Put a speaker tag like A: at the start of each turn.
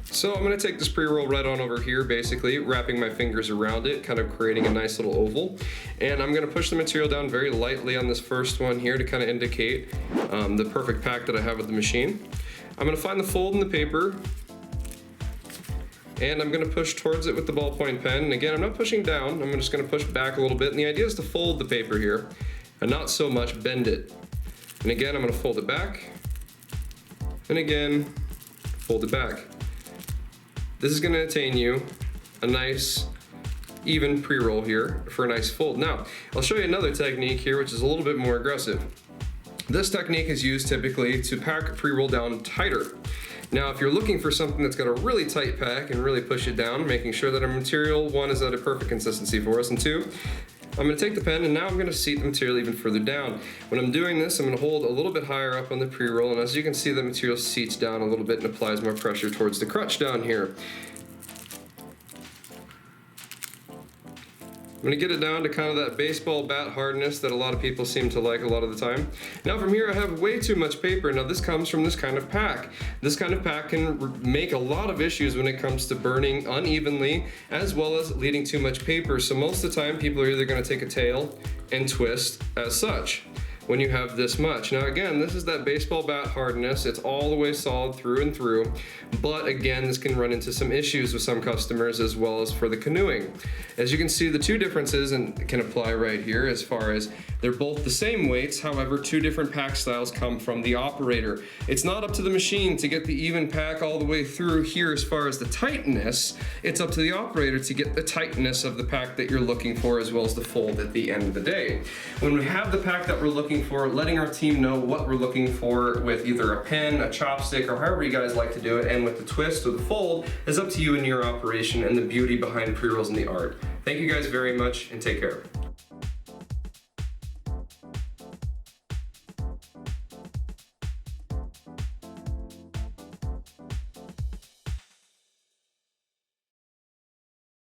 A: So I'm going to take this pre-roll right on over here, basically wrapping my fingers around it, kind of creating a nice little oval. And I'm going to push the material down very lightly on this first one here to kind of indicate the perfect pack that I have with the machine. I'm going to find the fold in the paper, and I'm going to push towards it with the ballpoint pen. And again, I'm not pushing down, I'm just going to push back a little bit. And the idea is to fold the paper here and not so much bend it. And again, I'm going to fold it back, and again, fold it back. This is going to attain you a nice even pre-roll here for a nice fold. Now, I'll show you another technique here, which is a little bit more aggressive. This technique is used typically to pack a pre-roll down tighter. Now, if you're looking for something that's got a really tight pack and really push it down, making sure that our material, one, is at a perfect consistency for us, and two, I'm going to take the pen and now I'm going to seat the material even further down. When I'm doing this, I'm going to hold a little bit higher up on the pre-roll, and as you can see, the material seats down a little bit and applies more pressure towards the crutch down here. I'm going to get it down to kind of that baseball bat hardness that a lot of people seem to like a lot of the time. Now from here I have way too much paper. Now this comes from this kind of pack. This kind of pack can make a lot of issues when it comes to burning unevenly, as well as leading too much paper. So most of the time people are either going to take a tail and twist as such when you have this much. Now again, this is that baseball bat hardness. It's all the way solid through and through, but again, this can run into some issues with some customers as well as for the canoeing. As you can see, the two differences can apply right here as far as they're both the same weights, however, two different pack styles come from the operator. It's not up to the machine to get the even pack all the way through here as far as the tightness. It's up to the operator to get the tightness of the pack that you're looking for, as well as the fold at the end of the day. When we have the pack that we're looking for, letting our team know what we're looking for with either a pen, a chopstick, or however you guys like to do it, and with the twist or the fold is up to you and your operation and the beauty behind pre-rolls and the art. Thank you guys very much, and take care.